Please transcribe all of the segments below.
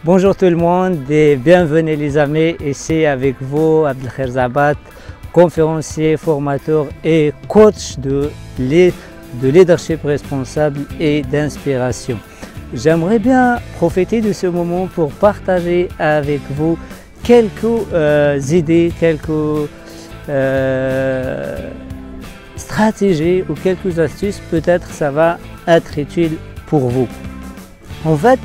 Bonjour tout le monde et bienvenue les amis, ici avec vous Abdelkhair Zabat, conférencier, formateur et coach de leadership responsable et d'inspiration. J'aimerais bien profiter de ce moment pour partager avec vous quelques idées, quelques stratégies ou quelques astuces, peut-être ça va être utile pour vous. En fait,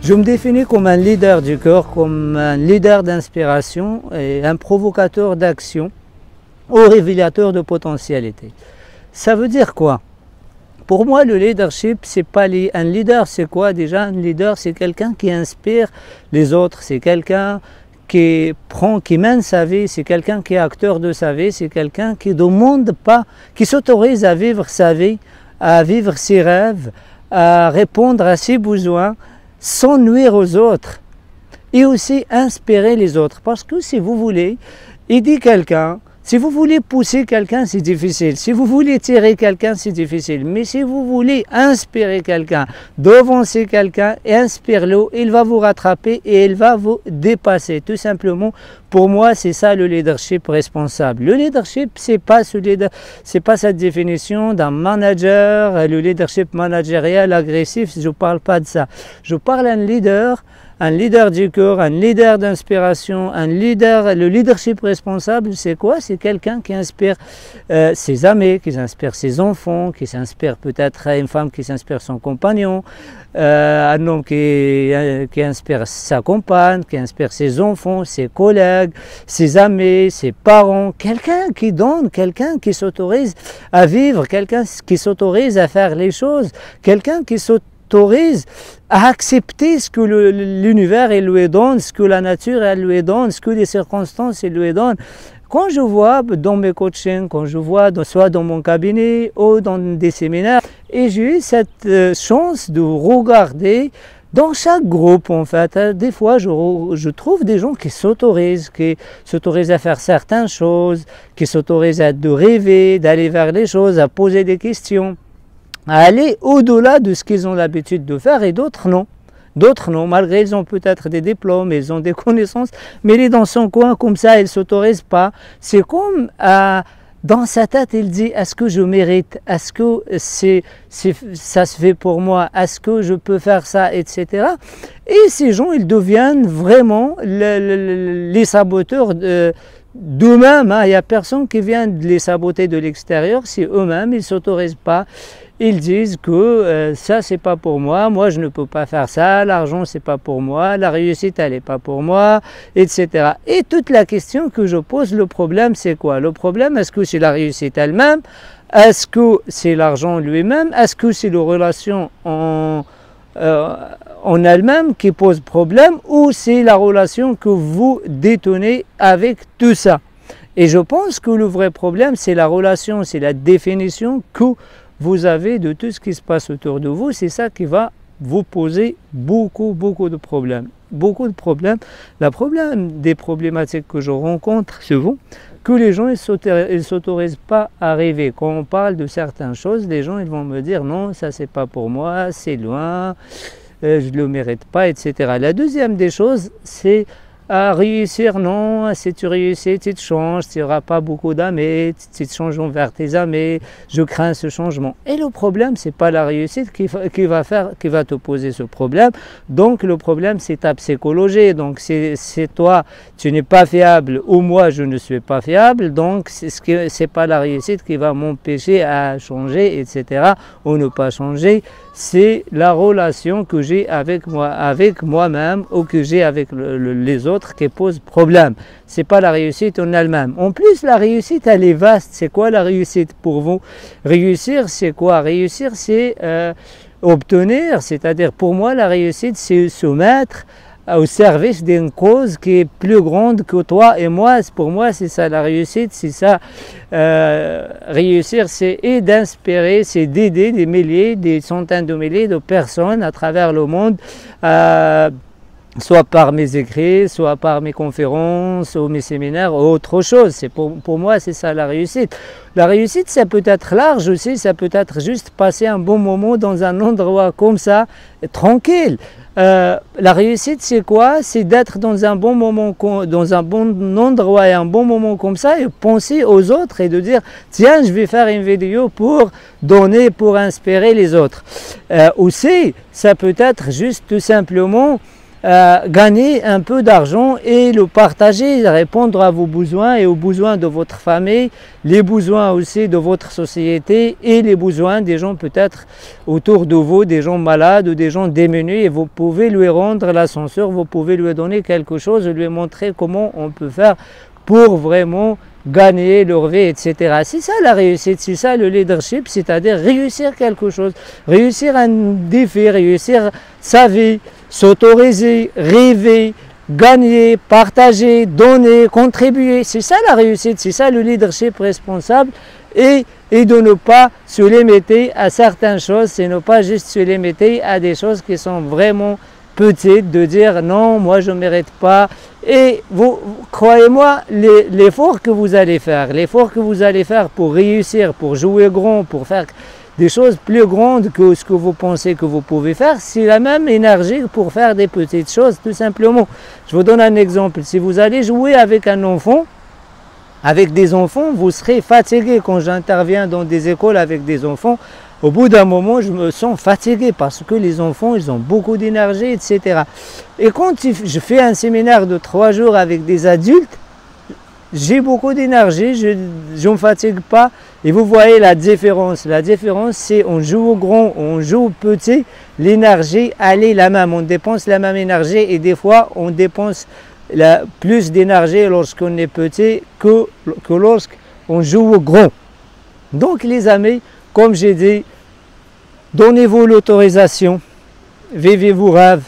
je me définis comme un leader du cœur, comme un leader d'inspiration et un provocateur d'action ou révélateur de potentialité. Ça veut dire quoi? Pour moi, le leadership, c'est pas un leader, c'est quoi déjà? Un leader, c'est quelqu'un qui inspire les autres, c'est quelqu'un qui mène sa vie, c'est quelqu'un qui est acteur de sa vie, c'est quelqu'un qui ne demande pas, qui s'autorise à vivre sa vie, à vivre ses rêves, à répondre à ses besoins, sans nuire aux autres et aussi inspirer les autres. Parce que si vous voulez aider quelqu'un, si vous voulez pousser quelqu'un, c'est difficile. Si vous voulez tirer quelqu'un, c'est difficile. Mais si vous voulez inspirer quelqu'un, devancer quelqu'un, inspire-le, il va vous rattraper et il va vous dépasser. Tout simplement, pour moi, c'est ça le leadership responsable. Le leadership, c'est pas cette définition d'un manager, le leadership managérial agressif, je parle pas de ça. Je parle d'un leader du cœur, un leader d'inspiration, le leadership responsable, c'est quoi? C'est quelqu'un qui inspire ses amis, qui inspire ses enfants, qui s'inspire peut-être une femme qui s'inspire son compagnon, un homme qui inspire sa compagne, qui inspire ses enfants, ses collègues, ses amis, ses parents, quelqu'un qui donne, quelqu'un qui s'autorise à vivre, quelqu'un qui s'autorise à faire les choses, quelqu'un qui s'autorise à accepter ce que l'univers lui donne, ce que la nature elle lui donne, ce que les circonstances elle lui donnent. Quand je vois dans mes coachings, quand je vois soit dans mon cabinet ou dans des séminaires, et j'ai eu cette chance de regarder dans chaque groupe, en fait, des fois je trouve des gens qui s'autorisent à faire certaines choses, qui s'autorisent à rêver, d'aller vers les choses, à poser des questions, à aller au-delà de ce qu'ils ont l'habitude de faire, et d'autres non. D'autres non, malgré ils ont peut-être des diplômes, ils ont des connaissances, mais il est dans son coin comme ça, il ne s'autorise pas. C'est comme dans sa tête, il dit, est-ce que je mérite? Est-ce que ça se fait pour moi? Est-ce que je peux faire ça? Etc. Et ces gens, ils deviennent vraiment les saboteurs d'eux-mêmes. Il n'y a personne qui vient de les saboter de l'extérieur, c'est eux-mêmes, ils ne s'autorisent pas. Ils disent que ça c'est pas pour moi je ne peux pas faire ça, l'argent c'est pas pour moi, la réussite elle est pas pour moi, etc. Et toute la question que je pose, le problème c'est quoi? Le problème, est-ce que c'est la réussite elle-même? Est-ce que c'est l'argent lui-même? Est-ce que c'est la relation en elle-même qui pose problème, ou c'est la relation que vous détenez avec tout ça? Et je pense que le vrai problème c'est la relation, c'est la définition que vous avez de tout ce qui se passe autour de vous. C'est ça qui va vous poser beaucoup de problèmes. Beaucoup de problèmes. Des problématiques que je rencontre souvent, que les gens ne s'autorisent pas à rêver. Quand on parle de certaines choses, les gens ils vont me dire non, ça c'est pas pour moi, c'est loin, je ne le mérite pas, etc. La deuxième des choses, c'est à réussir, non, si tu réussis, tu te changes, tu n'auras pas beaucoup d'amis, tu te changes vers tes amis, je crains ce changement. Et le problème, c'est pas la réussite qui va te poser ce problème. Donc le problème, c'est ta psychologie. Donc c'est toi, tu n'es pas fiable, ou moi, je ne suis pas fiable. Donc c'est pas la réussite qui va m'empêcher à changer, etc. ou ne pas changer. C'est la relation que j'ai avec moi-même, ou que j'ai avec les autres qui pose problème. C'est pas la réussite en elle-même. En plus, la réussite, elle est vaste. C'est quoi la réussite pour vous? Réussir, c'est quoi? Réussir, c'est obtenir. C'est-à-dire, pour moi, la réussite, c'est se mettre au service d'une cause qui est plus grande que toi et moi. Pour moi, c'est ça la réussite, c'est ça. Réussir, c'est d'inspirer, c'est d'aider des milliers, des centaines de milliers de personnes à travers le monde, soit par mes écrits, soit par mes conférences ou mes séminaires ou autre chose. Pour moi, c'est ça la réussite. La réussite, ça peut être large aussi, ça peut être juste passer un bon moment dans un endroit comme ça, tranquille. La réussite, c'est quoi? C'est d'être dans un bon moment, dans un bon endroit et un bon moment comme ça et penser aux autres et de dire tiens, je vais faire une vidéo pour donner, pour inspirer les autres. Aussi, ça peut être juste tout simplement gagner un peu d'argent et le partager, répondre à vos besoins et aux besoins de votre famille, les besoins aussi de votre société et les besoins des gens peut-être autour de vous, des gens malades ou des gens démunis, et vous pouvez lui rendre l'ascenseur, vous pouvez lui donner quelque chose, lui montrer comment on peut faire pour vraiment gagner leur vie, etc. C'est ça la réussite, c'est ça le leadership, c'est-à-dire réussir quelque chose, réussir un défi, réussir sa vie, s'autoriser, rêver, gagner, partager, donner, contribuer. C'est ça la réussite, c'est ça le leadership responsable et de ne pas se limiter à certaines choses, c'est ne pas juste se limiter à des choses qui sont vraiment petites, de dire non, moi je ne mérite pas. Et vous, croyez-moi, l'effort que vous allez faire pour réussir, pour jouer grand, pour faire des choses plus grandes que ce que vous pensez que vous pouvez faire, c'est la même énergie pour faire des petites choses, tout simplement. Je vous donne un exemple. Si vous allez jouer avec un enfant, avec des enfants, vous serez fatigué. Quand j'interviens dans des écoles avec des enfants, au bout d'un moment, je me sens fatigué parce que les enfants, ils ont beaucoup d'énergie, etc. Et quand je fais un séminaire de 3 jours avec des adultes, j'ai beaucoup d'énergie, je ne me fatigue pas. Et vous voyez la différence. La différence, c'est on joue au grand, on joue au petit, l'énergie, elle est la même. On dépense la même énergie et des fois, on dépense plus d'énergie lorsqu'on est petit que lorsqu'on joue au grand. Donc les amis, comme j'ai dit, donnez-vous l'autorisation, vivez vos rêves,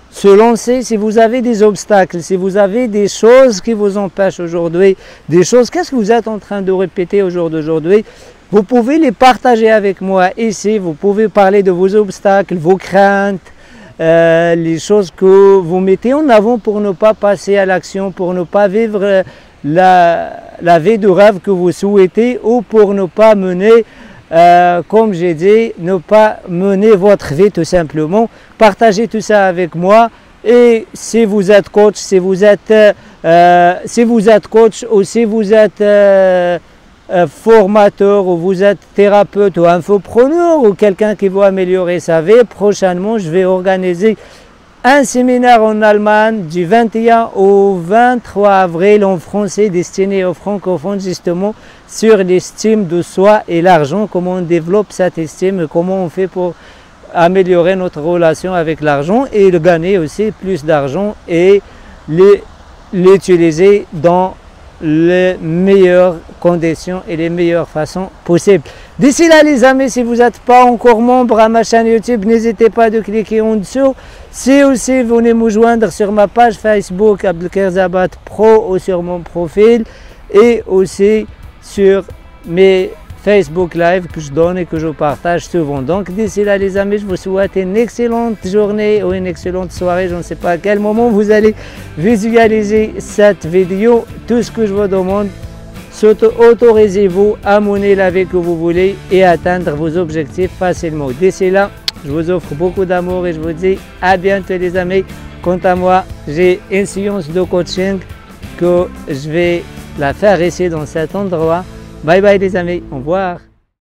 se lancer. Si vous avez des obstacles, si vous avez des choses qui vous empêchent aujourd'hui, des choses, qu'est-ce que vous êtes en train de répéter au jour d'aujourd'hui, vous pouvez les partager avec moi ici, vous pouvez parler de vos obstacles, vos craintes, les choses que vous mettez en avant pour ne pas passer à l'action, pour ne pas vivre la vie de rêve que vous souhaitez ou pour ne pas mener, comme j'ai dit, ne pas mener votre vie tout simplement. Partagez tout ça avec moi. Et si vous êtes coach, si vous êtes coach ou si vous êtes formateur ou vous êtes thérapeute ou infopreneur ou quelqu'un qui veut améliorer sa vie, prochainement je vais organiser un séminaire en Allemagne du 21 au 23 avril en français destiné aux francophones justement sur l'estime de soi et l'argent, comment on développe cette estime et comment on fait pour améliorer notre relation avec l'argent et le gagner aussi plus d'argent et l'utiliser dans les meilleures conditions et les meilleures façons possibles. D'ici là les amis, si vous n'êtes pas encore membre à ma chaîne YouTube, n'hésitez pas de cliquer en dessous. Si aussi vous venez me joindre sur ma page Facebook Abdelker Pro ou sur mon profil et aussi sur mes Facebook Live que je donne et que je partage souvent. Donc d'ici là les amis, je vous souhaite une excellente journée ou une excellente soirée. Je ne sais pas à quel moment vous allez visualiser cette vidéo. Tout ce que je vous demande, autorisez-vous à mener la vie que vous voulez et atteindre vos objectifs facilement. D'ici là, je vous offre beaucoup d'amour et je vous dis à bientôt les amis. Quant à moi, j'ai une séance de coaching que je vais la faire ici dans cet endroit. Bye bye les amis, au revoir.